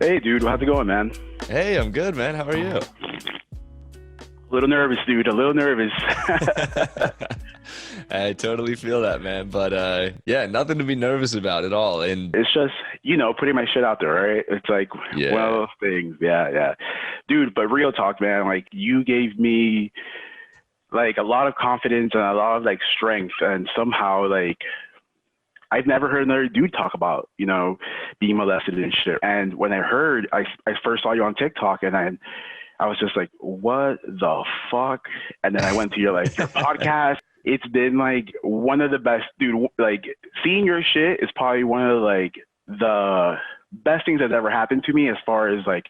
Hey, dude, how's it going, man? Hey, I'm good, man. How are you? A little nervous, dude. A little nervous. I totally feel that, man. But yeah, nothing to be nervous about at all. And It's just, putting my shit out there, right? It's like one of yeah, those things. Yeah, yeah. Dude, but real talk, man. Like, you gave me, like, a lot of confidence and a lot of, like, strength. And somehow, like, I've never heard another dude talk about, being molested and shit. And when I heard, I first saw you on TikTok, and I was just like, what the fuck? And then I went to your podcast. It's been like one of the best, dude. Like, seeing your shit is probably one of like the best things that's ever happened to me as far as like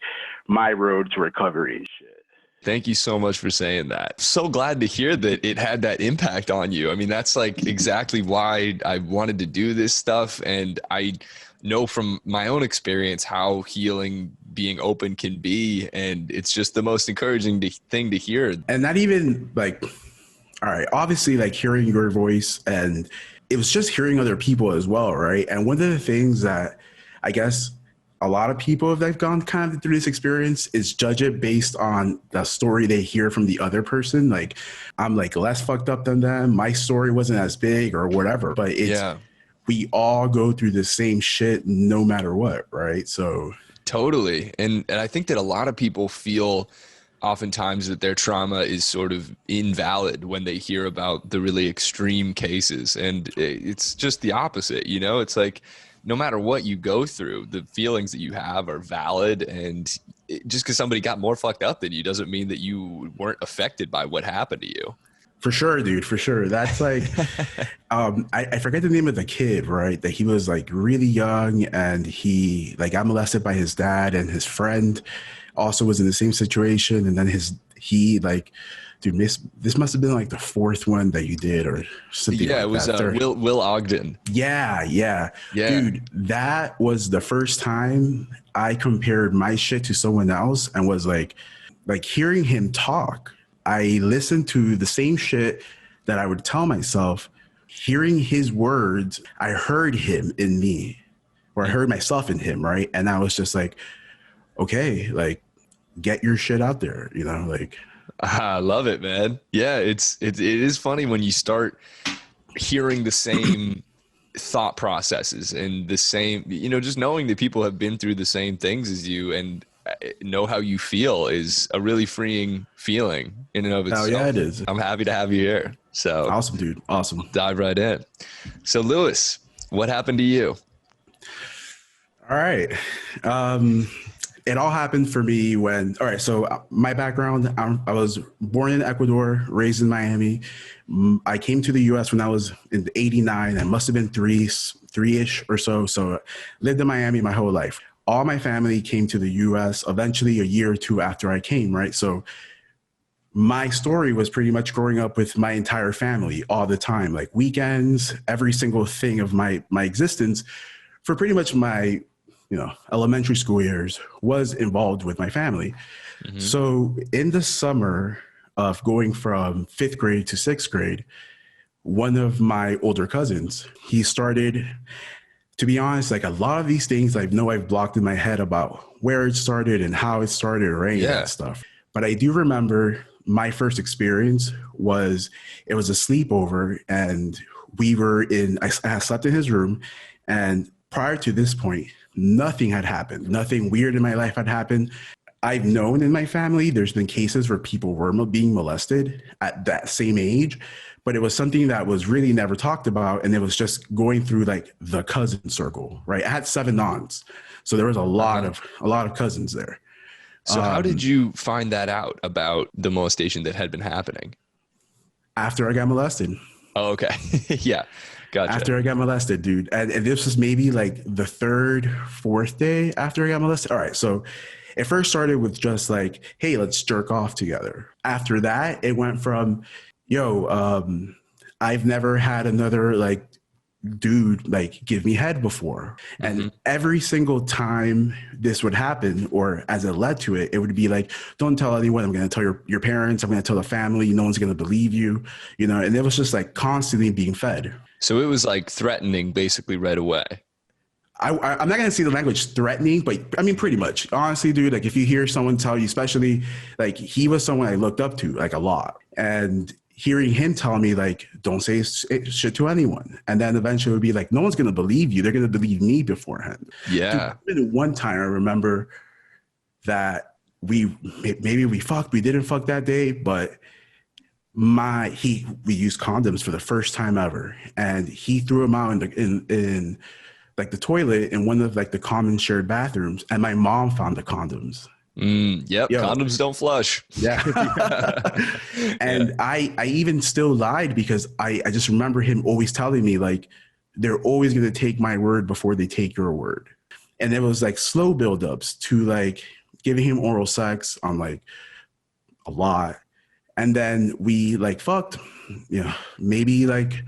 my road to recovery and shit. thank you so much for saying that. So glad to hear that it had that impact on you. I mean, that's like exactly why I wanted to do this stuff. And I know from my own experience how healing being open can be. And it's just the most encouraging thing to hear. And not even like, all right, obviously like hearing your voice, and it was just hearing other people as well, right? And one of the things that I guess a lot of people that have gone kind of through this experience is judge it based on the story they hear from the other person. Like, I'm like less fucked up than them. My story wasn't as big or whatever, but Yeah, we all go through the same shit no matter what, right? So totally. And I think that a lot of people feel oftentimes that their trauma is sort of invalid when they hear about the really extreme cases. And it's just the opposite, It's like no matter what you go through, the feelings that you have are valid. And just because somebody got more fucked up than you doesn't mean that you weren't affected by what happened to you. for sure, dude, for sure. That's like, I forget the name of the kid, right? That he was like really young, and he like got molested by his dad, and his friend also was in the same situation. And then dude, this must have been like the fourth one that you did or something Yeah, like it was that. Will Ogden. Yeah. Yeah. Dude, that was the first time I compared my shit to someone else and was like hearing him talk. I listened to the same shit that I would tell myself. Hearing his words, I heard him in me, or I heard myself in him, right? And I was just like, okay, like, get your shit out there, like. I love it, man. Yeah, it is funny when you start hearing the same thought processes and the same, just knowing that people have been through the same things as you and know how you feel is a really freeing feeling in and of Oh itself. yeah, it is. I'm happy to have you here. So Awesome, dude. Awesome. dive right in. So Lewis, what happened to you? All right. It all happened for me all right, so my background, I was born in Ecuador, raised in Miami. I came to the US when I was in '89. I must have been three-ish or so. So lived in Miami my whole life. All my family came to the US eventually a year or two after I came, right? So my story was pretty much growing up with my entire family all the time, like weekends, every single thing of my existence for pretty much my elementary school years was involved with my family. Mm-hmm. So in the summer of going from 5th grade to 6th grade, one of my older cousins, he started, to be honest, like a lot of these things I've blocked in my head about where it started and how it started or any of that stuff. But I do remember my first experience it was a sleepover, and I slept in his room, and prior to this point, nothing had happened. Nothing weird in my life had happened. I've known in my family, there's been cases where people were being molested at that same age, but it was something that was really never talked about. And it was just going through like the cousin circle, right? I had 7 aunts. So there was a lot of cousins there. So how did you find that out about the molestation that had been happening? After I got molested. Oh, okay. Yeah. Gotcha. After I got molested, dude. And this was maybe like the 3rd, 4th day after I got molested. All right. So it first started with just like, hey, let's jerk off together. After that, it went from, I've never had another like dude like give me head before. And every single time this would happen, or as it led to it, it would be like, don't tell anyone. I'm going to tell your parents. I'm going to tell the family. No one's going to believe you, and it was just like constantly being fed. So it was like threatening basically right away. I'm not gonna say the language threatening, but I mean pretty much. Honestly, dude, like if you hear someone tell you, especially like he was someone I looked up to like a lot, and hearing him tell me like don't say shit to anyone, and then eventually it would be like no one's gonna believe you, they're gonna believe me beforehand. Yeah. Dude, one time I remember that we didn't fuck that day, but we used condoms for the first time ever, and he threw them out in like the toilet in one of like the common shared bathrooms, and my mom found the condoms. Yep. Yo. Condoms don't flush. Yeah. And yeah. I even still lied because I just remember him always telling me like they're always going to take my word before they take your word. And it was like slow buildups to like giving him oral sex on like a lot. And then we like fucked, you know, maybe like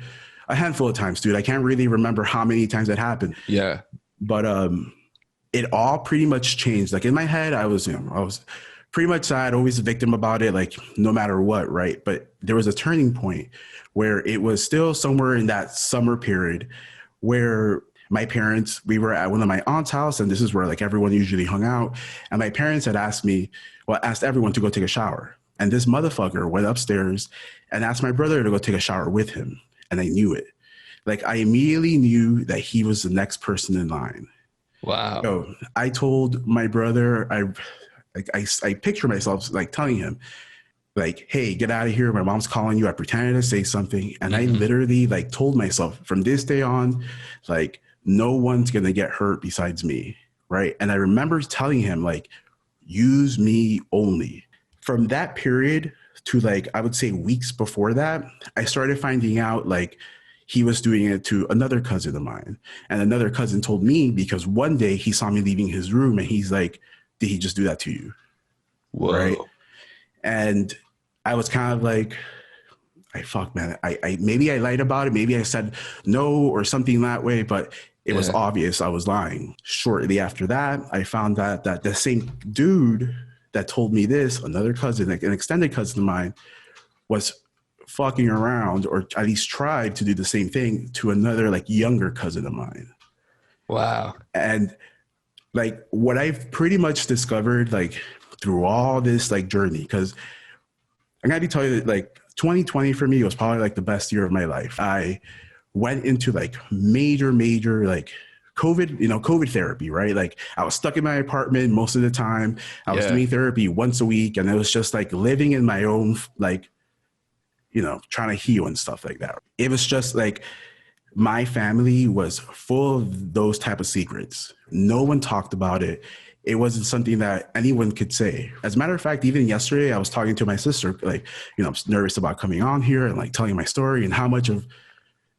a handful of times, dude. I can't really remember how many times that happened. Yeah. But it all pretty much changed. Like in my head, I was pretty much sad, always a victim about it, like no matter what, right? But there was a turning point where it was still somewhere in that summer period where my parents, we were at one of my aunt's house, and this is where like everyone usually hung out. And my parents had asked everyone to go take a shower. And this motherfucker went upstairs and asked my brother to go take a shower with him. And I knew it. Like I immediately knew that he was the next person in line. Wow. So I told my brother, I picture myself like telling him like, hey, get out of here. My mom's calling you. I pretended to say something. And I literally like told myself from this day on, like no one's going to get hurt besides me. Right. And I remember telling him like, use me only. From that period to like, I would say weeks before that, I started finding out like he was doing it to another cousin of mine. And another cousin told me because one day he saw me leaving his room and he's like, did he just do that to you? Whoa. Right. And I was kind of like, I maybe I lied about it. Maybe I said no or something that way, but it was obvious I was lying. Shortly after that, I found that the same dude that told me this, another cousin, like an extended cousin of mine, was fucking around or at least tried to do the same thing to another like younger cousin of mine. Wow. And like what I've pretty much discovered like through all this like journey, because I'm gonna be telling you that like 2020 for me was probably like the best year of my life. I went into like major like COVID therapy, right? Like I was stuck in my apartment most of the time. I was doing therapy once a week, and it was just like living in my own, like, trying to heal and stuff like that. It was just like my family was full of those type of secrets. No one talked about it. It wasn't something that anyone could say. As a matter of fact, even yesterday, I was talking to my sister, like, I was nervous about coming on here and like telling my story and how much of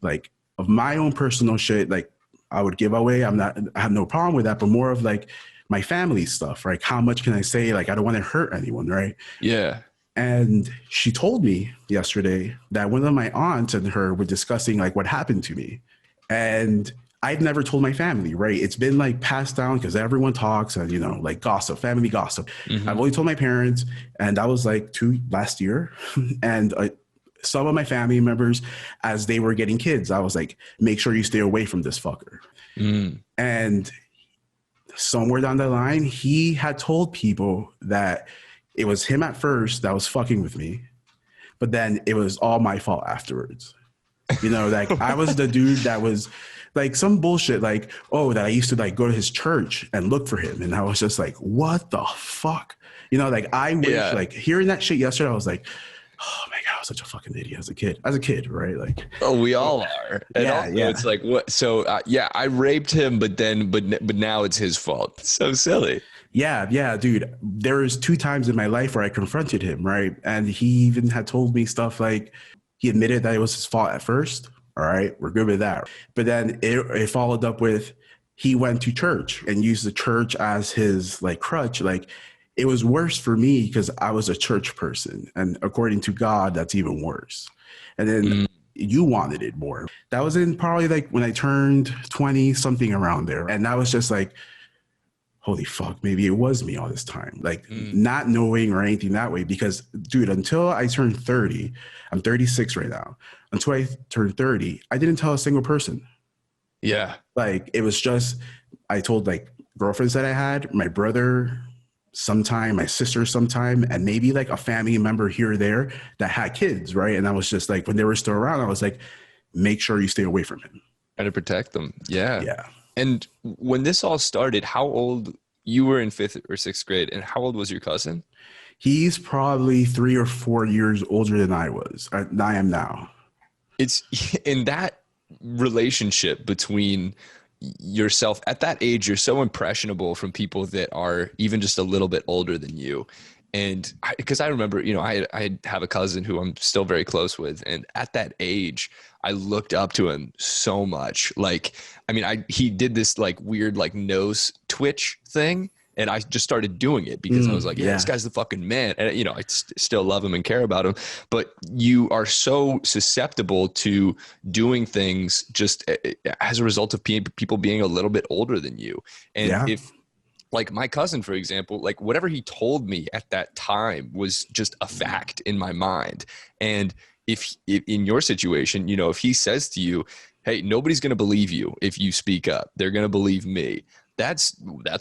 my own personal shit, like, I would give away. I have no problem with that, but more of like my family stuff, right? How much can I say? Like, I don't want to hurt anyone, right? Yeah. And she told me yesterday that one of my aunts and her were discussing like what happened to me. And I've never told my family, right? It's been like passed down because everyone talks and, like gossip, family gossip. Mm-hmm. I've only told my parents, and that was like last year. And some of my family members, as they were getting kids, I was like, make sure you stay away from this fucker. And somewhere down the line, he had told people that it was him at first that was fucking with me, but then it was all my fault afterwards. Like I was the dude that was like some bullshit, like, that I used to like go to his church and look for him. And I was just like, what the fuck? Like I wish, like hearing that shit yesterday, I was like, oh my God, I was such a fucking idiot as a kid, right? Like, we all are. And also, it's like, what? So, I raped him, but now it's his fault. It's so silly. Yeah, dude. There was 2 times in my life where I confronted him, right? And he even had told me stuff like, he admitted that it was his fault at first. All right, we're good with that. But then it followed up with, he went to church and used the church as his like crutch. Like, it was worse for me because I was a church person. And according to God, that's even worse. And then you wanted it more. That was in probably like when I turned 20, something around there. And that was just like, holy fuck, maybe it was me all this time. Like not knowing or anything that way. Because dude, until I turned 30, I'm 36 right now. Until I turned 30, I didn't tell a single person. Yeah. Like it was just I told like girlfriends that I had, my brother sometime, my sister sometime, and maybe like a family member here or there that had kids, right? And I was just like, when they were still around, I was like, make sure you stay away from him. Trying to protect them. Yeah. Yeah. And when this all started, how old you were in 5th or 6th grade, and how old was your cousin? He's probably 3 or 4 years older than I was, than I am now. It's in that relationship between yourself at that age, you're so impressionable from people that are even just a little bit older than you. And because I remember, I have a cousin who I'm still very close with. And at that age, I looked up to him so much. Like, I mean, he did this like weird, like nose twitch thing. And I just started doing it because I was like, yeah, this guy's the fucking man. And, I still love him and care about him. But you are so susceptible to doing things just as a result of people being a little bit older than you. And if, like my cousin, for example, like whatever he told me at that time was just a fact in my mind. And if in your situation, if he says to you, hey, nobody's going to believe you if you speak up, they're going to believe me. That's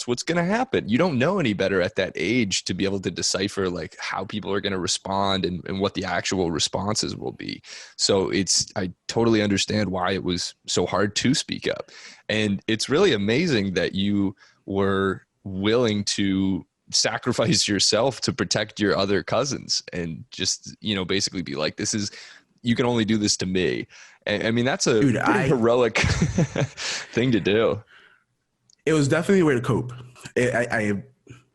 what's going to happen. You don't know any better at that age to be able to decipher like how people are going to respond and what the actual responses will be. So I totally understand why it was so hard to speak up. And it's really amazing that you were willing to sacrifice yourself to protect your other cousins and just, basically be like, you can only do this to me. And I mean, that's a pretty heroic thing to do. It was definitely a way to cope. I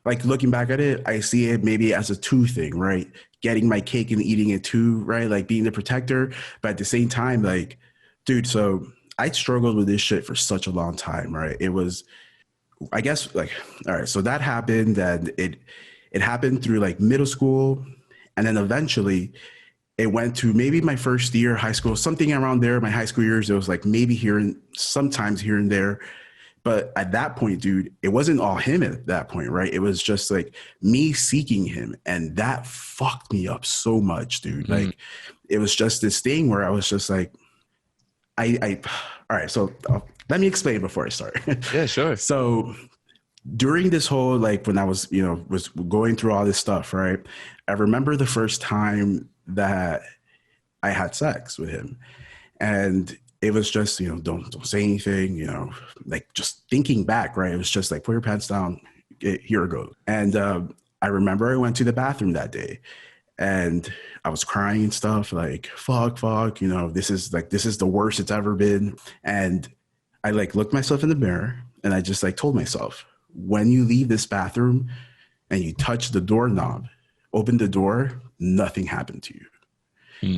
like looking back at it, I see it maybe as a two thing, right? Getting my cake and eating it too, right? Like being the protector. But at the same time, like, dude, so I struggled with this shit for such a long time, right? It was, I guess, like, all right, so that happened, and it happened through like middle school. And then eventually it went to maybe my first year of high school, something around there. My high school years, it was like maybe sometimes here and there. But at that point, dude, it wasn't all him at that point, right? It was just like me seeking him. And that fucked me up so much, dude. Mm-hmm. Like, it was just this thing where I was just like, all right, so let me explain before I start. Yeah, sure. So during this whole, like when I was, was going through all this stuff, right? I remember the first time that I had sex with him. And it was just, don't say anything, like just thinking back, right? It was just like, put your pants down, here it goes. And I remember I went to the bathroom that day and I was crying and stuff like, fuck, this is the worst it's ever been. And I like looked myself in the mirror and I just like told myself, when you leave this bathroom and you touch the doorknob, open the door, nothing happened to you.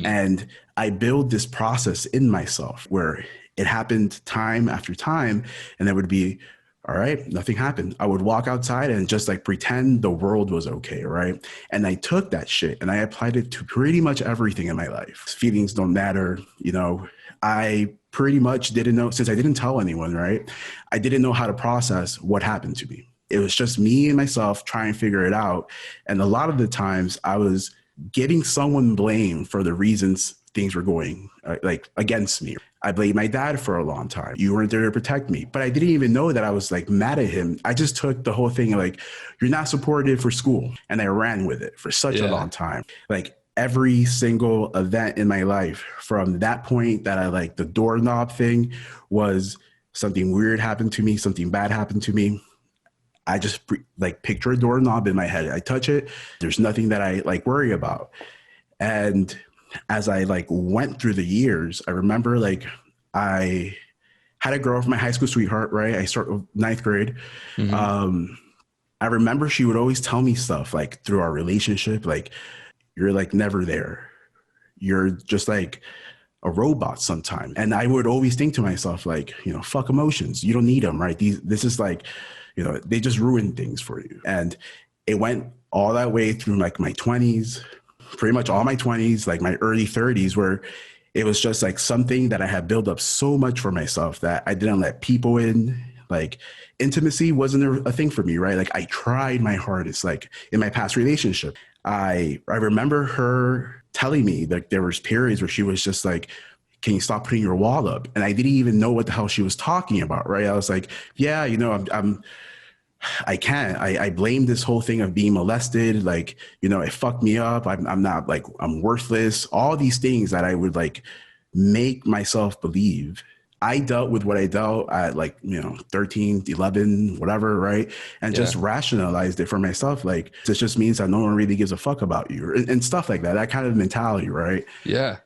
And I build this process in myself where it happened time after time. And there would be, all right, nothing happened. I would walk outside and just like pretend the world was okay, right? And I took that shit and I applied it to pretty much everything in my life. Feelings don't matter. I pretty much didn't know, since I didn't tell anyone, right? I didn't know how to process what happened to me. It was just me and myself trying to figure it out. And a lot of the times I was getting someone blamed for the reasons things were going like against me. I blamed my dad for a long time. You weren't there to protect me, but I didn't even know that I was like mad at him. I just took the whole thing like, you're not supported for school. And I ran with it for such a long time. Like every single event in my life from that point that I like the doorknob thing was something weird happened to me, something bad happened to me. I just like picture a doorknob in my head. I touch it. There's nothing that I like worry about. And as I like went through the years, I remember like I had a girl from my high school sweetheart, right? I started 9th grade. Mm-hmm. I remember she would always tell me stuff like through our relationship, like, you're like never there. You're just like a robot sometime. And I would always think to myself, like, fuck emotions. You don't need them, right? This is like, they just ruin things for you. And it went all that way through like my 20s, pretty much all my 20s, like my early 30s, where it was just like something that I had built up so much for myself that I didn't let people in. Like intimacy wasn't a thing for me, right? Like I tried my hardest, like in my past relationship. I remember her telling me that there was periods where she was just like, can you stop putting your wall up? And I didn't even know what the hell she was talking about, right? I was like, yeah, you know, I can't. I blame this whole thing of being molested. Like, you know, it fucked me up. I'm not like, I'm worthless. All these things that I would like make myself believe. I dealt with what I dealt at like, you know, 13, 11, whatever, right? And just rationalized it for myself. Like, this just means that no one really gives a fuck about you and stuff like that. That kind of mentality, right? Yeah.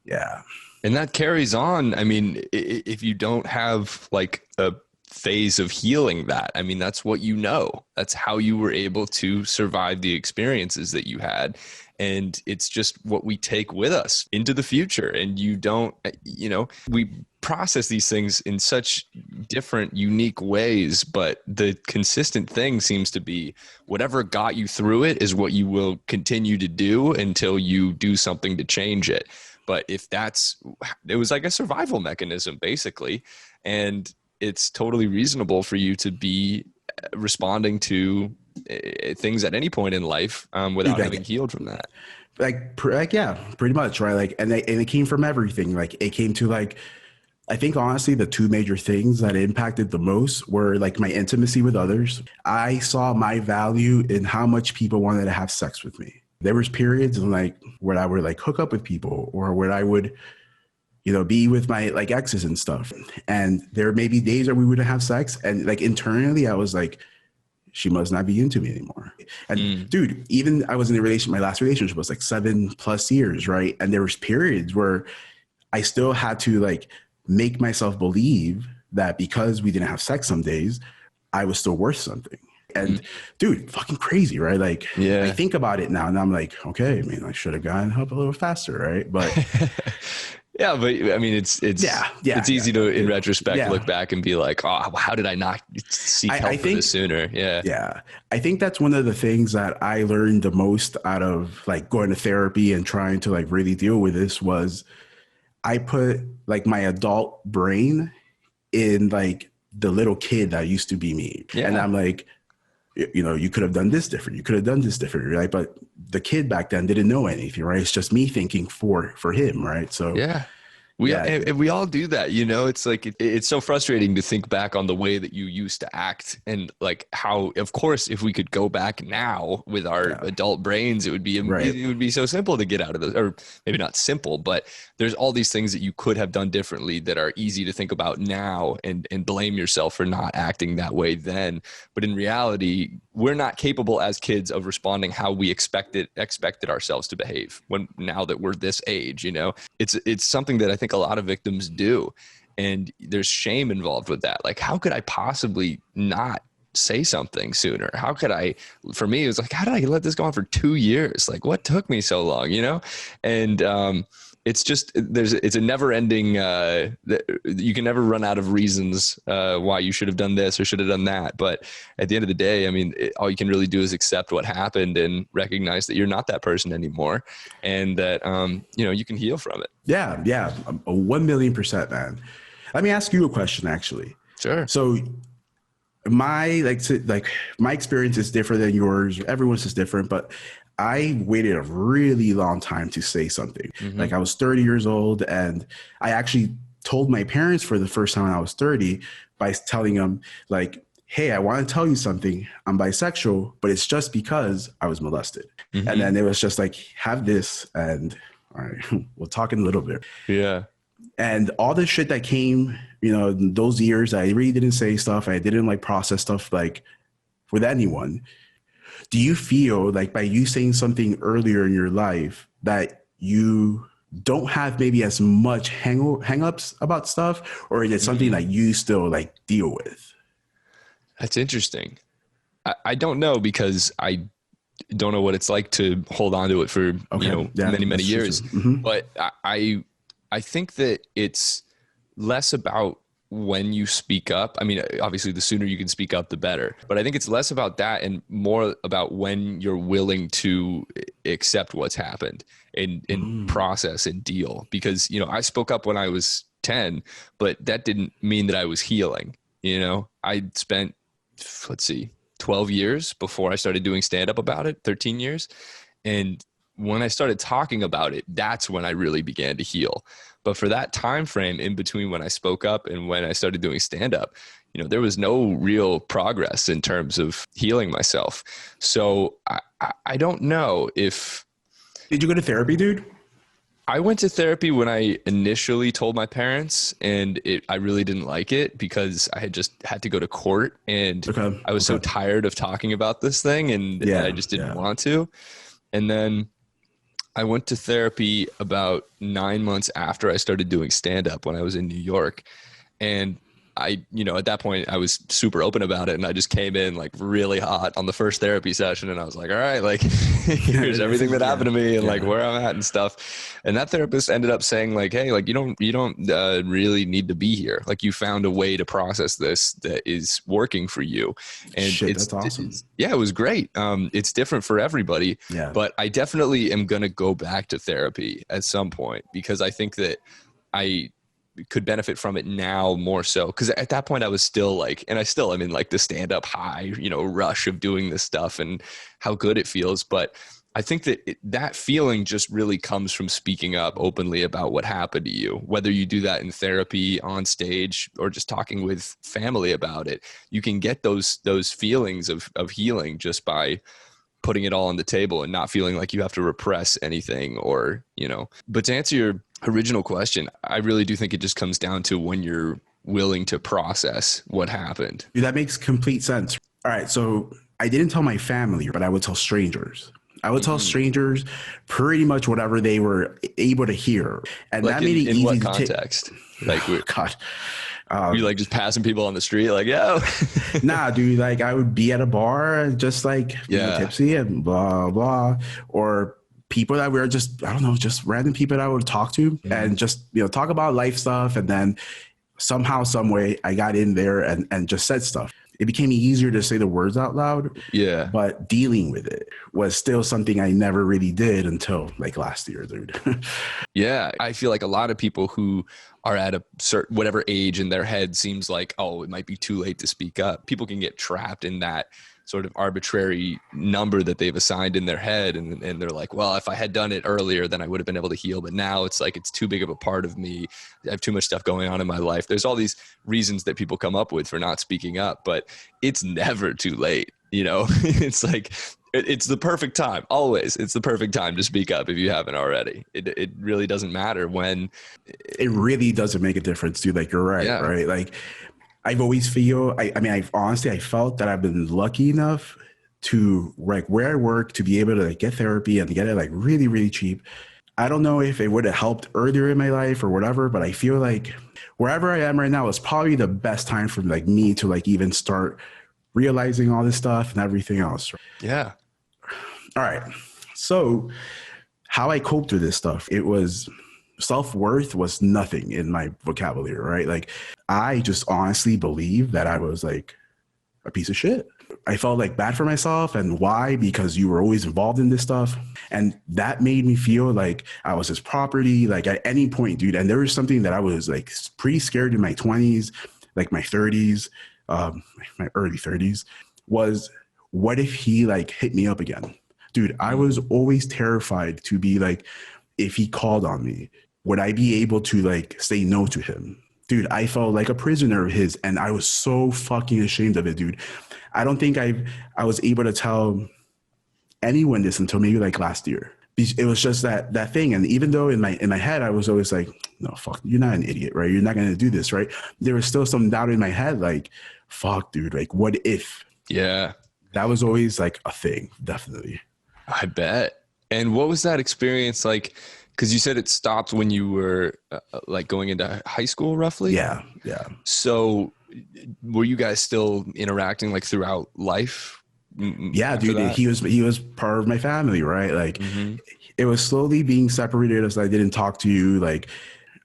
Yeah. And that carries on. I mean, if you don't have like a phase of healing that, I mean, that's what you know. That's how you were able to survive the experiences that you had. And it's just what we take with us into the future. And you don't, you know, we process these things in such different, unique ways, but the consistent thing seems to be whatever got you through it is what you will continue to do until you do something to change it. But if it was like a survival mechanism, basically. And it's totally reasonable for you to be responding to things at any point in life without having healed from that. Like, yeah, pretty much, right? Like, and it came from everything. Like, it came to like, I think honestly, the two major things that impacted the most were like my intimacy with others. I saw my value in how much people wanted to have sex with me. There was periods in like where I would like hook up with people or where I would, you know, be with my like exes and stuff. And there may be days where we wouldn't have sex. And like internally, I was like, she must not be into me anymore. And dude, even I was in a relationship, my last relationship was like 7+ years, right? And there was periods where I still had to like make myself believe that because we didn't have sex some days, I was still worth something. And dude, fucking crazy, right? Like, I think about it now and I'm like, okay, I mean, I should have gotten help a little faster, right? But yeah, but I mean, it's easy to, in retrospect, look back and be like, oh, how did I not seek help for this sooner? Yeah. Yeah. I think that's one of the things that I learned the most out of like going to therapy and trying to like really deal with this was I put like my adult brain in like the little kid that used to be me. Yeah. And I'm like, you know, you could have done this different. You could have done this different, right? But the kid back then didn't know anything, right? It's just me thinking for him, right? So yeah. We all do that, you know. It's like it's so frustrating to think back on the way that you used to act and like how, of course, if we could go back now with our adult brains, it would be so simple to get out of those, or maybe not simple, but there's all these things that you could have done differently that are easy to think about now and blame yourself for not acting that way then. But in reality, we're not capable as kids of responding how we expected ourselves to behave now that we're this age, you know. It's something that I think a lot of victims do, and there's shame involved with that. Like, how could I possibly not say something sooner? For me, it was like, how did I let this go on for 2 years? Like, what took me so long, you know? And it's just, it's a never ending, you can never run out of reasons why you should have done this or should have done that. But at the end of the day, I mean, all you can really do is accept what happened and recognize that you're not that person anymore, and that, you know, you can heal from it. Yeah. 1,000,000%, man. Let me ask you a question, actually. Sure. So my experience is different than yours. Everyone's is different, but I waited a really long time to say something. Mm-hmm. Like, I was 30 years old, and I actually told my parents for the first time when I was 30 by telling them like, hey, I want to tell you something. I'm bisexual, but it's just because I was molested. Mm-hmm. And then it was just like, have this, and all right, we'll talk in a little bit. Yeah. And all the shit that came, you know, those years, I really didn't say stuff. I didn't like process stuff like with anyone. Do you feel like by you saying something earlier in your life that you don't have maybe as much hang-ups about stuff, or is it something that you still like deal with? That's interesting. I don't know, because I don't know what it's like to hold on to it for many years. Mm-hmm. But I think that it's less about when you speak up. I mean, obviously the sooner you can speak up, the better. But I think it's less about that and more about when you're willing to accept what's happened and process and deal. Because, you know, I spoke up when I was 10, but that didn't mean that I was healing. You know, I spent, 12 years before I started doing stand-up about it, 13 years. And when I started talking about it, that's when I really began to heal. But for that time frame in between when I spoke up and when I started doing stand up, you know, there was no real progress in terms of healing myself. So I don't know if. Did you go to therapy, dude? I went to therapy when I initially told my parents, and I really didn't like it because I had just had to go to court, and I was so tired of talking about this thing, and I just didn't want to. And then I went to therapy about 9 months after I started doing stand-up when I was in New York. And I, you know, at that point I was super open about it, and I just came in like really hot on the first therapy session, and I was like, all right, like here's everything that happened to me and like where I'm at and stuff. And that therapist ended up saying like, hey, like you don't really need to be here. Like you found a way to process this that is working for you. And that's awesome. It was great. It's different for everybody, but I definitely am going to go back to therapy at some point because I think that I could benefit from it now more so. Because at that point I was still like, and I still am in like the stand-up high, you know, rush of doing this stuff and how good it feels. But I think that that feeling just really comes from speaking up openly about what happened to you, whether you do that in therapy, on stage, or just talking with family about it. You can get those feelings of healing just by putting it all on the table and not feeling like you have to repress anything or, you know. But to answer your original question, I really do think it just comes down to when you're willing to process what happened. Dude, that makes complete sense. All right. So I didn't tell my family, but I would tell strangers. I would tell strangers pretty much whatever they were able to hear. And like that made it easy what context? Like, God. You like just passing people on the street like, yo. Nah, dude, like I would be at a bar just like tipsy and blah, blah. Or people that were just, I don't know, just random people that I would talk to and just, you know, talk about life stuff. And then somehow, some way I got in there and just said stuff. It became easier to say the words out loud. Yeah. But dealing with it was still something I never really did until like last year, dude. Yeah. I feel like a lot of people who are at a certain, whatever age in their head seems like, oh, it might be too late to speak up. People can get trapped in that sort of arbitrary number that they've assigned in their head. And they're like, well, if I had done it earlier, then I would have been able to heal. But now it's like, it's too big of a part of me. I have too much stuff going on in my life. There's all these reasons that people come up with for not speaking up, but it's never too late. You know, it's like, it's the perfect time. Always. It's the perfect time to speak up if you haven't already. It really doesn't matter when. It really doesn't make a difference, dude. Like, you're right. Yeah. Right. Like, I've always I felt that I've been lucky enough to like where I work to be able to like get therapy and get it like really, really cheap. I don't know if it would have helped earlier in my life or whatever, but I feel like wherever I am right now is probably the best time for like me to like even start realizing all this stuff and everything else. Yeah. All right. So how I coped with this stuff, it was self-worth was nothing in my vocabulary, right? Like I just honestly believed that I was like a piece of shit. I felt like bad for myself. And why? Because you were always involved in this stuff. And that made me feel like I was his property, like at any point, dude. And there was something that I was like pretty scared in my 20s, like my 30s, my early 30s, was what if he like hit me up again? Dude, I was always terrified to be like, if he called on me, would I be able to like say no to him? Dude, I felt like a prisoner of his, and I was so fucking ashamed of it, dude. I don't think I was able to tell anyone this until maybe like last year. It was just that thing. And even though in my head, I was always like, no, fuck, you're not an idiot, right? You're not going to do this, right? There was still some doubt in my head, like, fuck, dude, like, what if? Yeah. That was always like a thing, definitely. I bet. And what was that experience like? Because you said it stopped when you were like going into high school, roughly. Yeah, yeah. So, were you guys still interacting like throughout life? Yeah, dude. That? He was part of my family, right? Like, it was slowly being separated as I didn't talk to you. Like,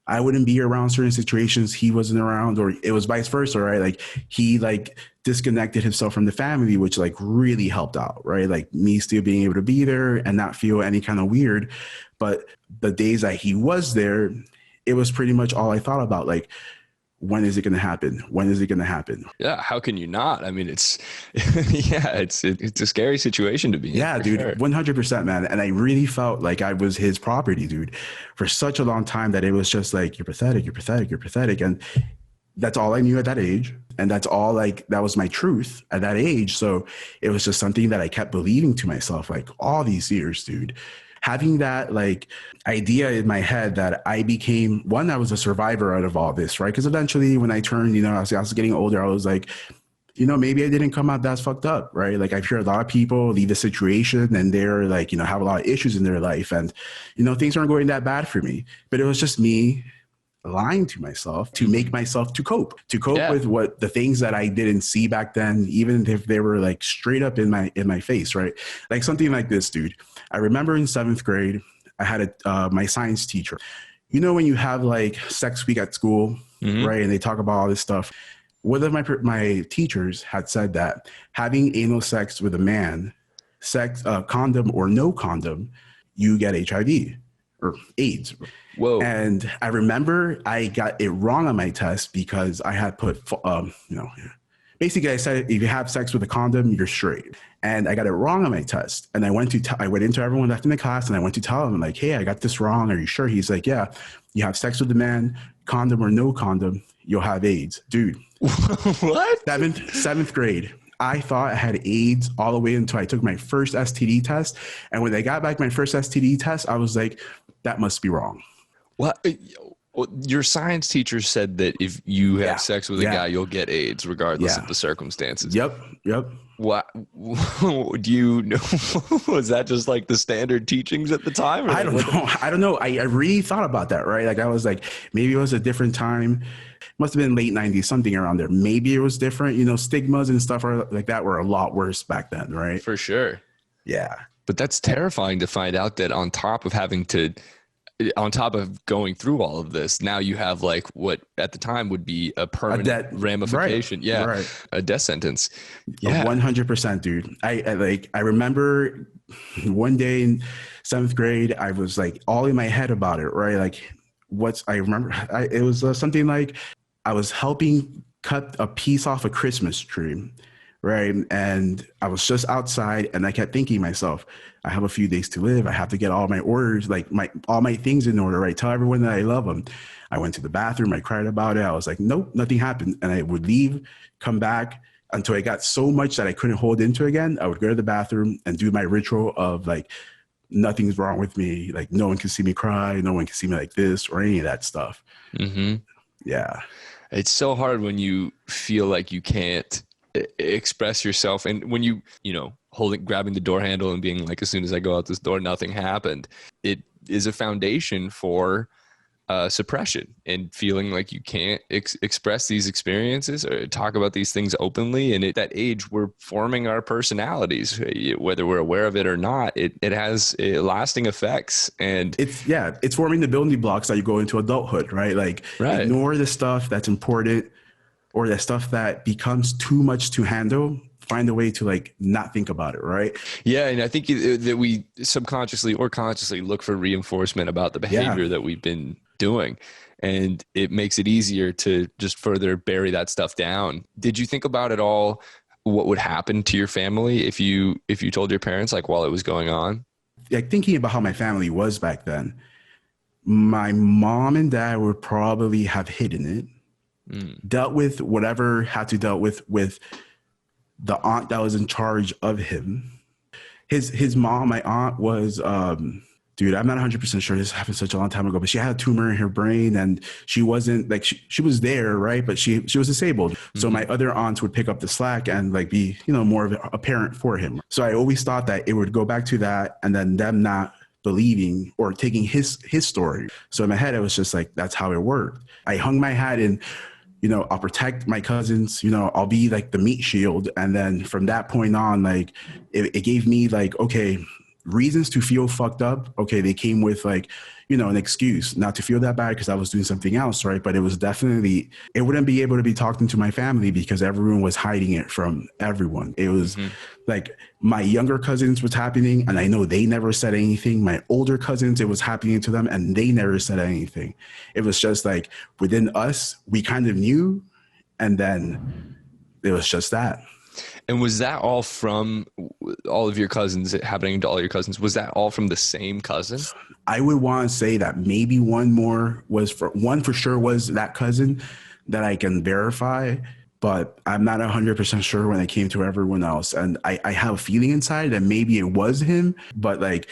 I wouldn't be around certain situations he wasn't around, or it was vice versa, right? Like, he like disconnected himself from the family, which like really helped out, right? Like me still being able to be there and not feel any kind of weird. But the days that he was there, it was pretty much all I thought about. Like, when is it going to happen? When is it going to happen? Yeah. How can you not? I mean, it's, yeah, it's a scary situation to be in. Yeah, dude, sure. 100%, man. And I really felt like I was his property, dude, for such a long time that it was just like, you're pathetic, you're pathetic, you're pathetic. And that's all I knew at that age. And that's all like, that was my truth at that age. So it was just something that I kept believing to myself, like all these years, dude. Having that like idea in my head that I became one, I was a survivor out of all this, right? Because eventually when I turned, I was getting older, I was like, maybe I didn't come out that fucked up, right? Like I've heard a lot of people leave the situation and they're like, have a lot of issues in their life and, things aren't going that bad for me. But it was just me lying to myself to make myself to cope with what the things that I didn't see back then, even if they were like straight up in my face, right? Like something like this, dude. I remember in 7th grade, I had my science teacher. When you have like sex week at school, right? And they talk about all this stuff. One of my teachers had said that having anal sex with a man, condom or no condom, you get HIV or AIDS. Whoa. And I remember I got it wrong on my test because I had put, basically I said, if you have sex with a condom, you're straight. And I got it wrong on my test. And I went into everyone left in the class and I went to tell him like, hey, I got this wrong. Are you sure? He's like, yeah, you have sex with a man, condom or no condom, you'll have AIDS. Dude. What? Seventh grade. I thought I had AIDS all the way until I took my first STD test. And when I got back my first STD test, I was like, that must be wrong. What? Your science teacher said that if you have sex with a guy, you'll get AIDS regardless of the circumstances. Yep. What do you know? Was that just like the standard teachings at the time? I don't know. I really thought about that, right? Like I was like, maybe it was a different time. Must have been late 90s, something around there. Maybe it was different. Stigmas and stuff like that were a lot worse back then, right? For sure. Yeah. But that's terrifying to find out that on top of going through all of this, now you have like what at the time would be a permanent ramification. Right, yeah. Right. A death sentence. Yeah. 100%, dude. I remember one day in 7th grade, I was like all in my head about it, right? Like it was something like I was helping cut a piece off a Christmas tree. Right. And I was just outside and I kept thinking to myself, I have a few days to live. I have to get all my orders, like all my things in order, right? Tell everyone that I love them. I went to the bathroom. I cried about it. I was like, nope, nothing happened. And I would leave, come back until I got so much that I couldn't hold into again. I would go to the bathroom and do my ritual of like, nothing's wrong with me. Like no one can see me cry. No one can see me like this or any of that stuff. Mm-hmm. Yeah. It's so hard when you feel like you can't express yourself, and when grabbing the door handle and being like, as soon as I go out this door, nothing happened. It is a foundation for suppression and feeling like you can't express these experiences or talk about these things openly. And at that age, we're forming our personalities, whether we're aware of it or not. It has lasting effects, and it's forming the building blocks that you go into adulthood, right? Like ignore the stuff that's important or the stuff that becomes too much to handle. Find a way to like not think about it, right? Yeah, and I think that we subconsciously or consciously look for reinforcement about the behavior that we've been doing, and it makes it easier to just further bury that stuff down. Did you think about at all what would happen to your family if you told your parents like while it was going on? Like thinking about how my family was back then, my mom and dad would probably have hidden it, dealt with whatever had to dealt with the aunt that was in charge of him. His mom, my aunt, was dude, I'm not 100% sure, this happened such a long time ago, but she had a tumor in her brain and she wasn't like, she was there, right? But she was disabled. Mm-hmm. So my other aunts would pick up the slack and like be, more of a parent for him. So I always thought that it would go back to that and then them not believing or taking his story. So in my head, it was just like, that's how it worked. I hung my hat in, I'll protect my cousins, I'll be like the meat shield. And then from that point on, like it gave me like, okay, reasons to feel fucked up. Okay, they came with like, you know, an excuse not to feel that bad because I was doing something else, right? But it was definitely, it wouldn't be able to be talking to my family because everyone was hiding it from everyone. It was like my younger cousins was happening and I know they never said anything. My older cousins, it was happening to them and they never said anything. It was just like within us, we kind of knew, and then it was just that. And was that all from all of your cousins, happening to all your cousins? Was that all from the same cousin? I would want to say that maybe one for sure was that cousin that I can verify, but I'm not 100% sure when it came to everyone else. And I have a feeling inside that maybe it was him, but like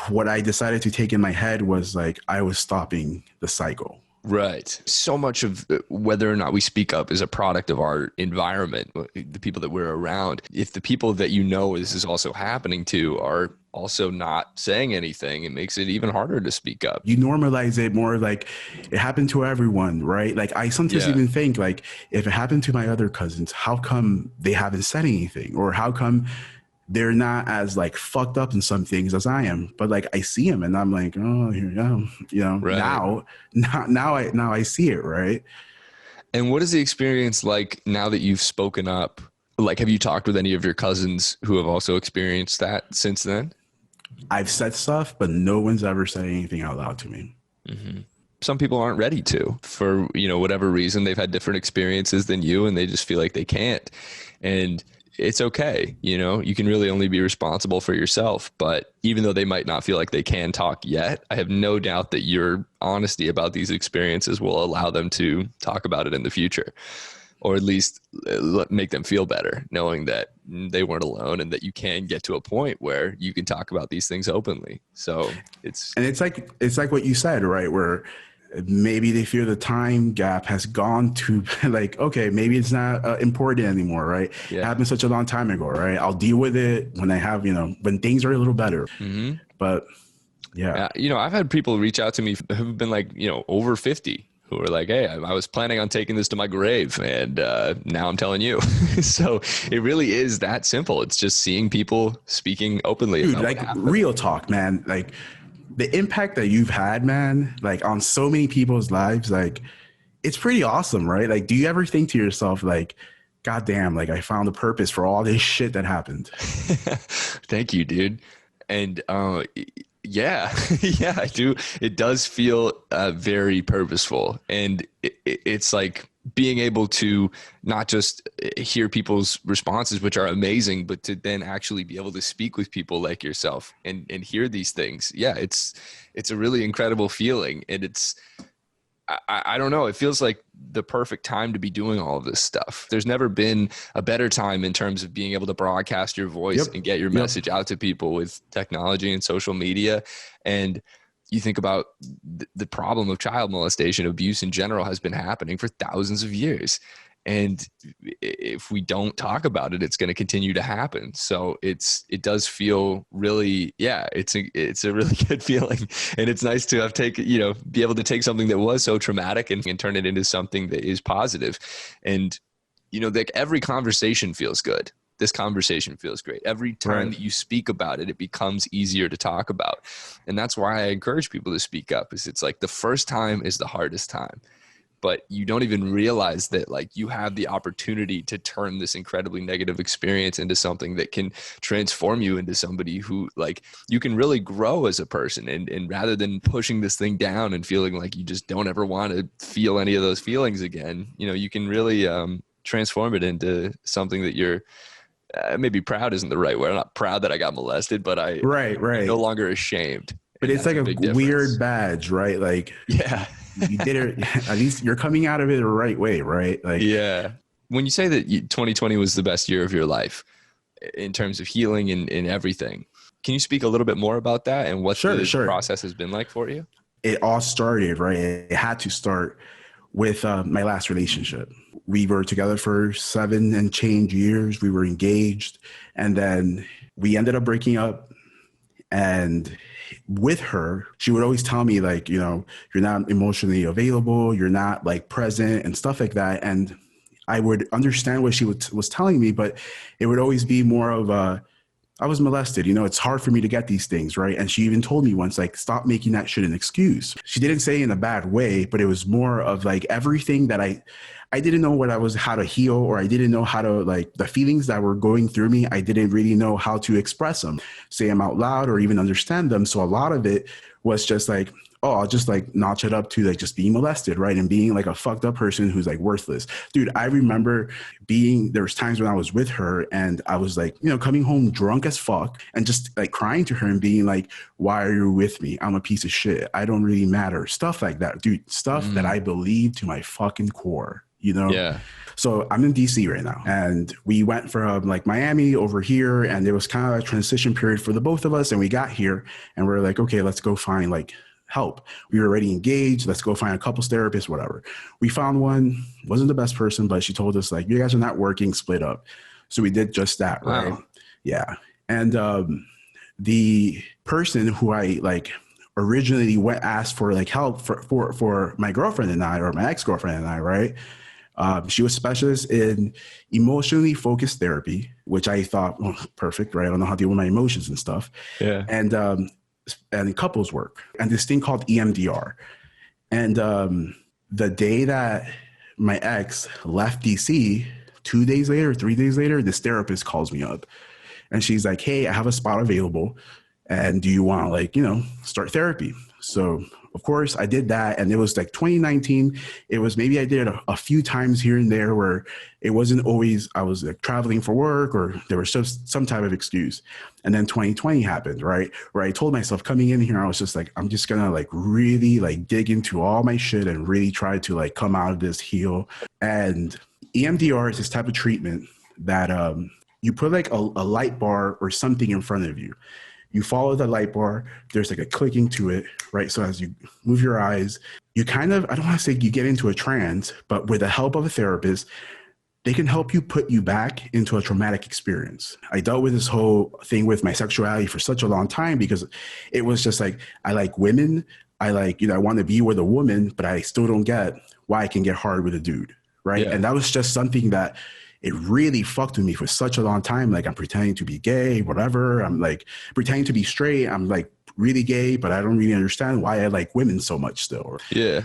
what I decided to take in my head was like, I was stopping the cycle. Right. So much of whether or not we speak up is a product of our environment, the people that we're around. If the people that you know this is also happening to are also not saying anything, it makes it even harder to speak up. You normalize it more like it happened to everyone, right? Like I sometimes even think like if it happened to my other cousins, how come they haven't said anything? Or how come they're not as like fucked up in some things as I am? But like I see them and I'm like, oh, here you go. You know, right. now I see it, right? And what is the experience like now that you've spoken up? Like, have you talked with any of your cousins who have also experienced that since then? I've said stuff, but no one's ever said anything out loud to me. Mm-hmm. Some people aren't ready to, for, you know, whatever reason. They've had different experiences than you and they just feel like they can't. And it's okay. You know, you can really only be responsible for yourself. But even though they might not feel like they can talk yet, I have no doubt that your honesty about these experiences will allow them to talk about it in the future, or at least make them feel better, knowing that they weren't alone and that you can get to a point where you can talk about these things openly. So it's like what you said, right? Where maybe they feel the time gap has gone to like, okay, maybe it's not important anymore, right? Yeah. It happened such a long time ago, right? I'll deal with it when I have, you know, when things are a little better. Mm-hmm. But yeah. You know, I've had people reach out to me who've been like, you know, over 50, who were like, hey, I was planning on taking this to my grave and now I'm telling you. So it really is that simple. It's just seeing people speaking openly. Dude, like real talk, man. Like the impact that you've had, man, like on so many people's lives, like it's pretty awesome, right? Like, do you ever think to yourself, like, God damn, like I found a purpose for all this shit that happened? Thank you, dude. And yeah, yeah, I do. It does feel very purposeful. And it's like being able to not just hear people's responses, which are amazing, but to then actually be able to speak with people like yourself and hear these things. Yeah, it's a really incredible feeling. And it's, I don't know, it feels like the perfect time to be doing all of this stuff. There's never been a better time in terms of being able to broadcast your voice and get your message out to people with technology and social media. And you think about the problem of child molestation, abuse in general has been happening for thousands of years. And if we don't talk about it, it's going to continue to happen. So it does feel really, it's a really good feeling. And it's nice to have be able to take something that was so traumatic and turn it into something that is positive. And, you know, like every conversation feels good. This conversation feels great. Every time that you speak about it, it becomes easier to talk about. And that's why I encourage people to speak up, is it's like the first time is the hardest time. But you don't even realize that like you have the opportunity to turn this incredibly negative experience into something that can transform you into somebody who like you can really grow as a person. And rather than pushing this thing down and feeling like you just don't ever want to feel any of those feelings again, you know, you can really transform it into something that you're maybe proud isn't the right word. I'm not proud that I got molested, but I'm no longer ashamed. But it's like a weird badge, right? Like, yeah. You did it. At least you're coming out of it the right way, right? Like, yeah. When you say that 2020 was the best year of your life in terms of healing and everything, can you speak a little bit more about that and what the process has been like for you? It all started, right? It had to start with my last relationship. We were together for 7 and change years. We were engaged, and then we ended up breaking up. And with her, she would always tell me like, you know, you're not emotionally available, you're not like present and stuff like that. And I would understand what she was telling me, but it would always be more of a, I was molested. You know, it's hard for me to get these things, right? And she even told me once, like, stop making that shit an excuse. She didn't say in a bad way, but it was more of like everything that I didn't know how to heal, or I didn't know how to, like, the feelings that were going through me, I didn't really know how to express them, say them out loud, or even understand them. So a lot of it was just like, oh, I'll just like notch it up to like just being molested, right? And being like a fucked up person who's like worthless. Dude, I remember there was times when I was with her and I was like, you know, coming home drunk as fuck and just like crying to her and being like, why are you with me? I'm a piece of shit. I don't really matter. Stuff like that, dude. Stuff that I believe to my fucking core, you know? Yeah. So I'm in DC right now, and we went from like Miami over here, and there was kind of a transition period for the both of us. And we got here and we're like, okay, let's go find like help. We were already engaged. Let's go find a couples therapist, whatever. We found one, wasn't the best person, but she told us like, you guys are not working, split up. So we did just that. Right. Wow. Yeah. And the person who I like originally asked for like help for my girlfriend and I, or my ex-girlfriend and I, right? She was a specialist in emotionally focused therapy, which I thought, well, perfect, right? I don't know how to deal with my emotions and stuff. Yeah. And couples work, and this thing called EMDR. And the day that my ex left DC, 2 days later, 3 days later, this therapist calls me up, and she's like, hey, I have a spot available, and do you want to, like, you know, start therapy? So of course I did that. And it was like 2019. It was, maybe I did it a few times here and there where it wasn't always, I was like traveling for work, or there was just some type of excuse. And then 2020 happened, right? Where I told myself coming in here, I was just like, I'm just going to like really like dig into all my shit and really try to like come out of this, heal. And EMDR is this type of treatment that you put like a light bar or something in front of you. You follow the light bar, there's like a clicking to it, right? So as you move your eyes, you kind of, I don't want to say you get into a trance, but with the help of a therapist, they can help you put you back into a traumatic experience. I dealt with this whole thing with my sexuality for such a long time because it was just like, I like women. I like, you know, I want to be with a woman, but I still don't get why I can get hard with a dude, right? Yeah. And that was just something that it really fucked with me for such a long time. Like, I'm pretending to be gay, whatever. I'm like pretending to be straight. I'm like really gay, but I don't really understand why I like women so much still, or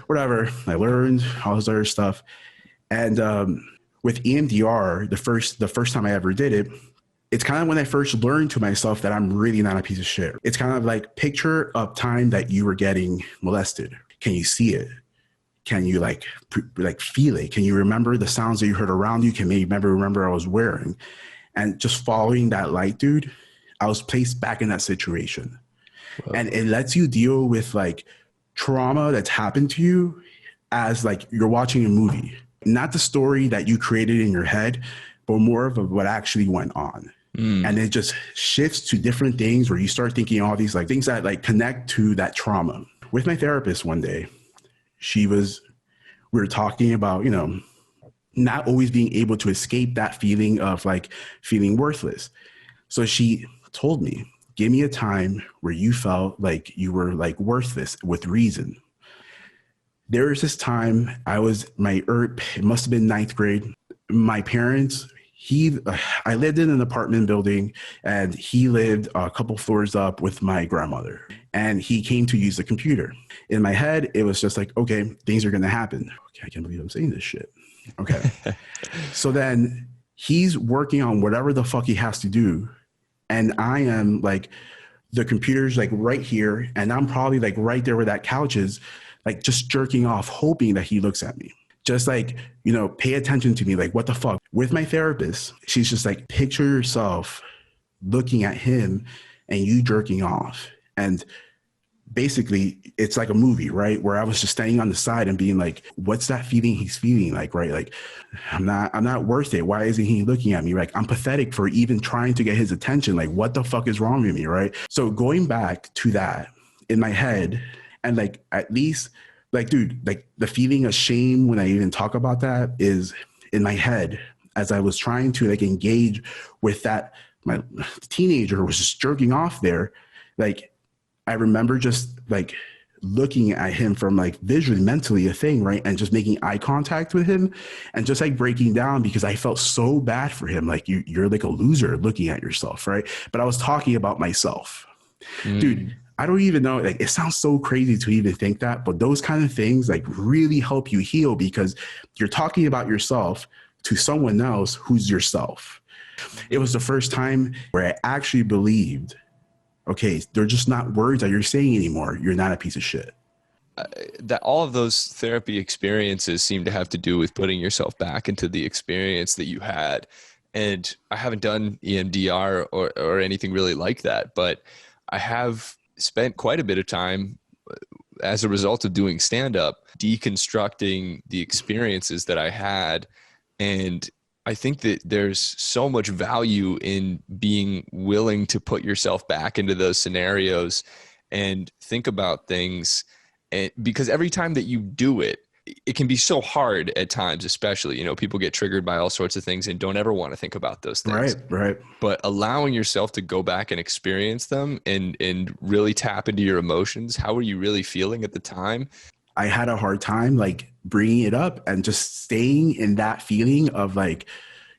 whatever. I learned all this other stuff. And with EMDR, the first time I ever did it, it's kind of when I first learned to myself that I'm really not a piece of shit. It's kind of like, picture a time that you were getting molested. Can you see it? Can you like feel it? Can you remember the sounds that you heard around you? Can you remember I was wearing? And just following that light, dude, I was placed back in that situation. Wow. And it lets you deal with like trauma that's happened to you as like you're watching a movie, not the story that you created in your head, but more of what actually went on. And it just shifts to different things where you start thinking all these like things that like connect to that trauma. With my therapist one day, we were talking about, you know, not always being able to escape that feeling of like feeling worthless. So she told me, give me a time where you felt like you were like worthless with reason. There was this time it must have been 9th grade. My parents, I lived in an apartment building, and he lived a couple floors up with my grandmother, and he came to use the computer. In my head, it was just like, okay, things are going to happen. Okay, I can't believe I'm saying this shit. Okay. So then he's working on whatever the fuck he has to do. And I am like, the computer's like right here, and I'm probably like right there where that couch is, like just jerking off, hoping that he looks at me. Just like, you know, pay attention to me. Like, what the fuck? With my therapist, she's just like, picture yourself looking at him and you jerking off. And basically, it's like a movie, right? Where I was just standing on the side and being like, what's that feeling he's feeling like, right? Like, I'm not worth it. Why isn't he looking at me? Like, I'm pathetic for even trying to get his attention. Like, what the fuck is wrong with me, right? So going back to that in my head, and like, at least, like, dude, like the feeling of shame when I even talk about that is in my head as I was trying to like engage with that. My teenager was just jerking off there. Like, I remember just like looking at him from like visually, mentally a thing, right? And just making eye contact with him and just like breaking down because I felt so bad for him. Like you're like a loser looking at yourself, right? But I was talking about myself. Dude, I don't even know. Like, it sounds so crazy to even think that, but those kind of things like really help you heal because you're talking about yourself to someone else who's yourself. It was the first time where I actually believed, okay, they're just not words that you're saying anymore. You're not a piece of shit. That all of those therapy experiences seem to have to do with putting yourself back into the experience that you had. And I haven't done EMDR or anything really like that, but I have spent quite a bit of time as a result of doing stand-up, deconstructing the experiences that I had. And I think that there's so much value in being willing to put yourself back into those scenarios and think about things. And because every time that you do it, it can be so hard at times, especially, people get triggered by all sorts of things and don't ever want to think about those things. Right. But allowing yourself to go back and experience them and really tap into your emotions. How were you really feeling at the time? I had a hard time like bringing it up and just staying in that feeling of like,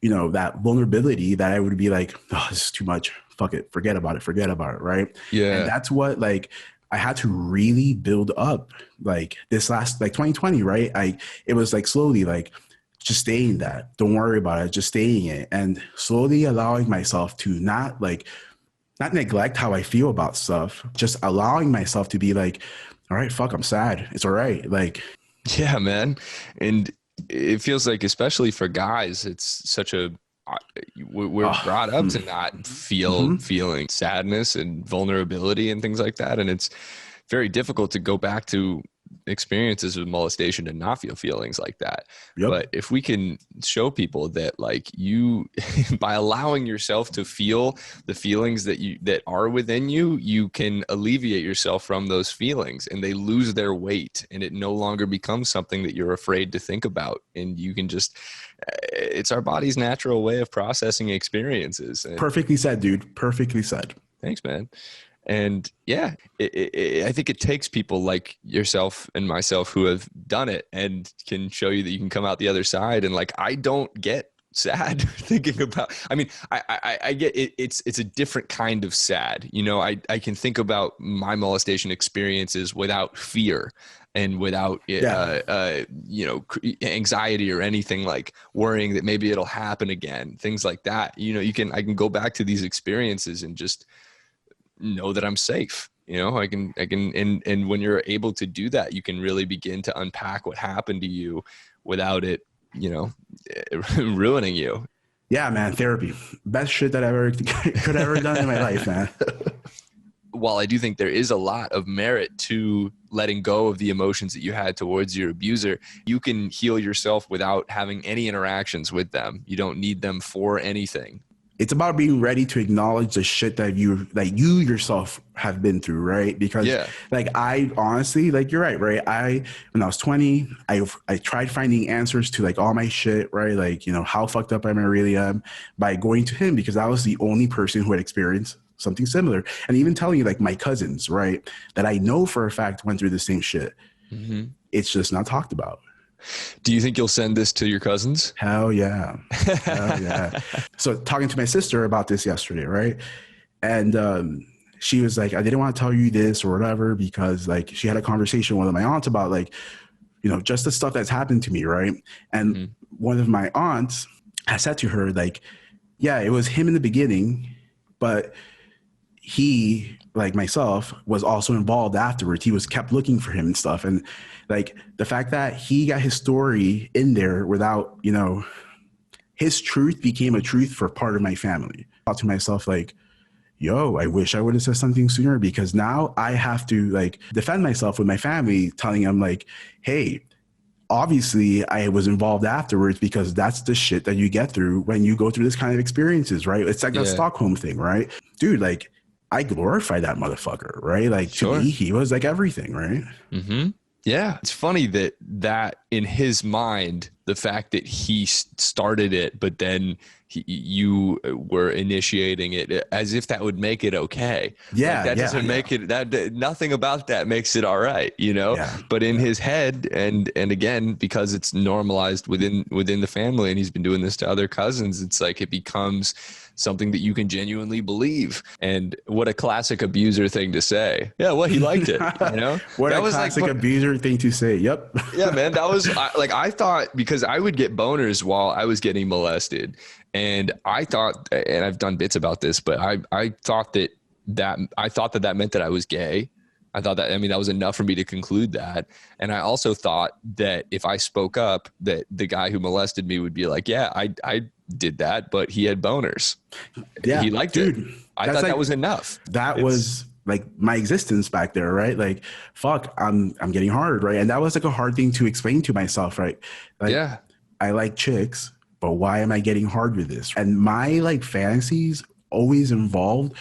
that vulnerability that I would be like, oh, this is too much. Fuck it. Forget about it. Right. Yeah. And that's what like I had to really build up like this last like 2020, right? It was like slowly like just staying that. Don't worry about it. Just staying it and slowly allowing myself to not neglect how I feel about stuff. Just allowing myself to be like, all right, fuck, I'm sad. It's all right. Like, yeah, man. And it feels like, especially for guys, it's such a, we're brought up to not feel feeling sadness and vulnerability and things like that. And it's very difficult to go back to experiences of molestation and not feel feelings like that. Yep. But if we can show people that like you, by allowing yourself to feel the feelings that are within you, you can alleviate yourself from those feelings and they lose their weight and it no longer becomes something that you're afraid to think about. And you can just, it's our body's natural way of processing experiences. And perfectly said, dude. Perfectly said. Thanks, man. And yeah, I think it takes people like yourself and myself who have done it and can show you that you can come out the other side. And like, I don't get sad thinking about, I mean, I get it. It's a different kind of sad. I can think about my molestation experiences without fear and without, anxiety or anything like worrying that maybe it'll happen again, things like that. I can go back to these experiences and just know that I'm safe. I can, and when you're able to do that, you can really begin to unpack what happened to you without it, ruining you. Yeah, man. Therapy. Best shit that I could ever done in my life, man. While I do think there is a lot of merit to letting go of the emotions that you had towards your abuser, you can heal yourself without having any interactions with them. You don't need them for anything. It's about being ready to acknowledge the shit that you yourself have been through, right? Because like I honestly, like you're right? When I was 20, I tried finding answers to like all my shit, right? Like, how fucked up I really am by going to him because I was the only person who had experienced something similar. And even telling you like my cousins, right? That I know for a fact went through the same shit. Mm-hmm. It's just not talked about. Do you think you'll send this to your cousins? Hell yeah. Hell yeah. So talking to my sister about this yesterday, right? And she was like, I didn't want to tell you this or whatever because like she had a conversation with one of my aunts about like, just the stuff that's happened to me, right? And one of my aunts, I said to her like, yeah, it was him in the beginning, but he, like myself, was also involved afterwards. He was kept looking for him and stuff. And like the fact that he got his story in there without, his truth became a truth for part of my family. I thought to myself, like, yo, I wish I would have said something sooner because now I have to like defend myself with my family, telling them like, hey, obviously I was involved afterwards because that's the shit that you get through when you go through this kind of experiences, right? It's like a Stockholm thing, right? Dude, like, I glorify that motherfucker, right? Like to me, he was like everything, right? Mm-hmm. Yeah. It's funny that in his mind, the fact that he started it, but then you were initiating it as if that would make it okay. Like Yeah, that yeah, doesn't make it nothing about that makes it all right, you know? yeah, But in his head, and again, because it's normalized within the family and he's been doing this to other cousins, it's like it becomes something that you can genuinely believe. And what a classic abuser thing to say. Yeah, well, he liked it, you know? What That a was classic like, abuser thing to say. Yep. yeah, man, that was I thought, because I would get boners while I was getting molested, and I thought, and I've done bits about this, but I thought that meant that I was gay. I thought that, I mean, that was enough for me to conclude that. And I also thought that if I spoke up, that the guy who molested me would be like, yeah, I did that, but he had boners. Yeah, He liked dude, it. I that's thought like, that was enough. that was like my existence back there, right? Like, fuck, I'm getting hard, right? And that was like a hard thing to explain to myself, right? Like, Yeah. I like chicks, but why am I getting hard with this? And my like fantasies always involved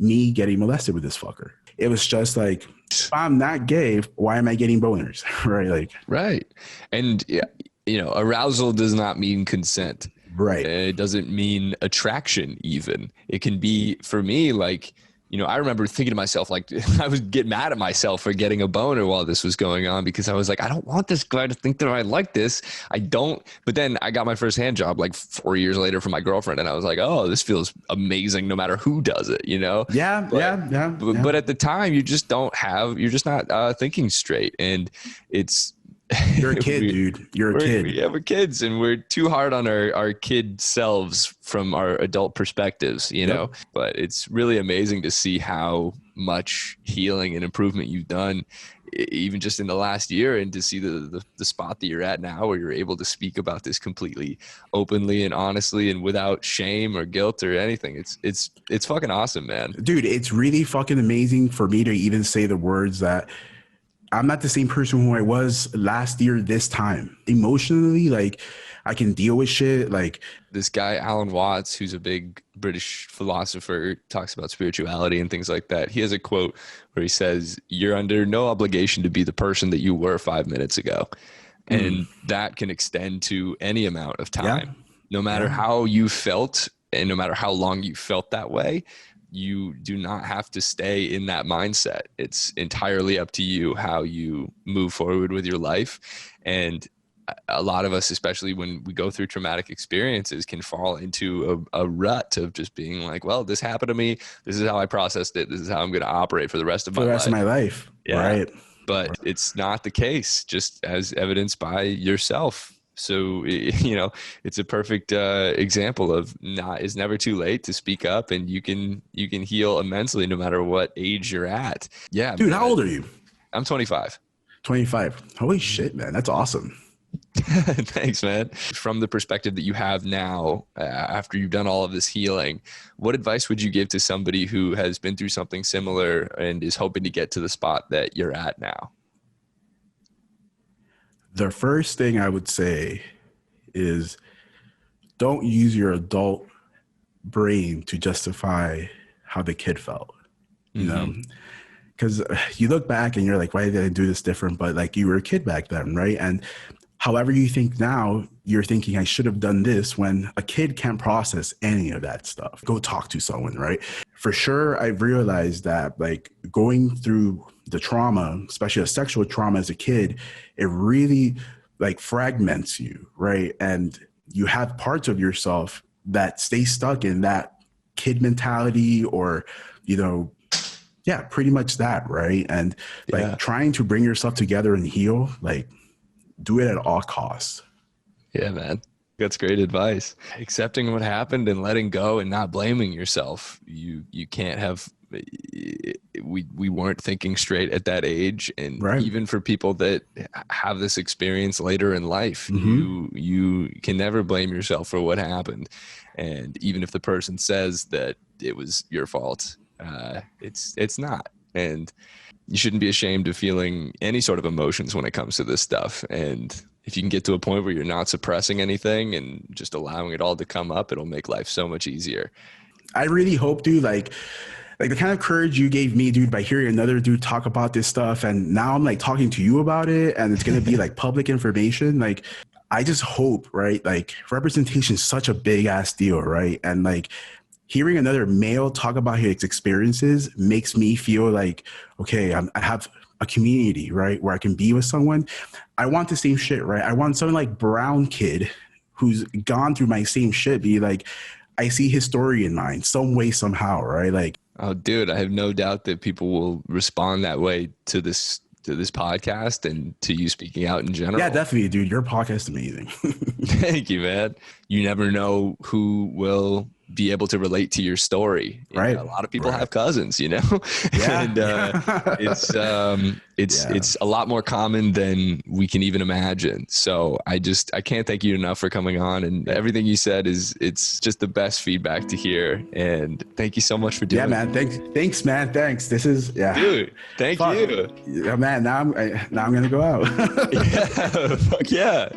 me getting molested with this fucker. It was just like, if I'm not gay, why am I getting boners? Right? Like, Right. And, yeah, you know, arousal does not mean consent. right. It doesn't mean attraction even. It can be, for me, like, you know, I remember thinking to myself, like, I would get mad at myself for getting a boner while this was going on, because I was like, I don't want this guy to think that I like this. I don't. But then I got my first hand job like 4 years later from my girlfriend, and I was like, oh, this feels amazing no matter who does it, you know? Yeah, But at the time, you're just not thinking straight. And it's, you're a kid, dude. You're a kid. Yeah, we're kids, and we're too hard on our kid selves from our adult perspectives, you know? But it's really amazing to see how much healing and improvement you've done, even just in the last year, and to see the spot that you're at now, where you're able to speak about this completely openly and honestly and without shame or guilt or anything. It's fucking awesome, man. Dude, it's really fucking amazing for me to even say the words that I'm not the same person who I was last year this time. Emotionally, like, I can deal with shit. Like, This guy, Alan Watts, who's a big British philosopher, talks about spirituality and things like that. He has a quote where he says, you're under no obligation to be the person that you were 5 minutes ago. And that can extend to any amount of time. No matter how you felt, and no matter how long you felt that way, you do not have to stay in that mindset. It's entirely up to you how you move forward with your life. And a lot of us, especially when we go through traumatic experiences, can fall into a rut of just being like, well, this happened to me. This is how I processed it. This is how I'm going to operate for the rest of my life. For the rest of my life. Yeah. Right. But it's not the case, just as evidenced by yourself. So, you know, it's a perfect example of it's never too late to speak up, and you can heal immensely no matter what age you're at. Yeah. Dude, man. how old are you? I'm 25. 25. Holy shit, man. That's awesome. Thanks, man. From the perspective that you have now, after you've done all of this healing, what advice would you give to somebody who has been through something similar and is hoping to get to the spot that you're at now? The first thing I would say is, don't use your adult brain to justify how the kid felt, you know? Because you look back and you're like, why did I do this different? But like, you were a kid back then, right? And however you think now, you're thinking I should have done this, when a kid can't process any of that stuff. Go talk to someone, right? For sure, I've realized that like going through the trauma, especially a sexual trauma as a kid, it really like fragments you, right? And you have parts of yourself that stay stuck in that kid mentality, or, you know, yeah, pretty much that, right? And like trying to bring yourself together and heal, like, do it at all costs. Yeah, man. That's great advice. Accepting what happened and letting go and not blaming yourself. You can't have, we weren't thinking straight at that age. And even for people that have this experience later in life, you can never blame yourself for what happened. And even if the person says that it was your fault, it's not. And you shouldn't be ashamed of feeling any sort of emotions when it comes to this stuff. And if you can get to a point where you're not suppressing anything and just allowing it all to come up, it'll make life so much easier. I really hope, dude, like, like the kind of courage you gave me, dude, by hearing another dude talk about this stuff, and now I'm like talking to you about it, and it's gonna be like public information. Like, I just hope, right? Like, representation is such a big ass deal, right? And like hearing another male talk about his experiences makes me feel like, okay, I have a community, right, where I can be with someone. I want the same shit, right? I want someone like Brown Kid who's gone through my same shit be like, I see his story in mine some way, somehow, right? Like, oh, dude, I have no doubt that people will respond that way to this podcast and to you speaking out in general. Yeah, definitely, dude. Your podcast is amazing. Thank you, man. You never know who will be able to relate to your story. Right. A lot of people have cousins, you know, Yeah. and it's a lot more common than we can even imagine. So I can't thank you enough for coming on, and everything you said it's just the best feedback to hear. And thank you so much for doing it. Yeah, man. Thanks, man. Thanks. This is, dude. Thank you. Yeah, man. Now I'm gonna go out. Yeah. Fuck yeah.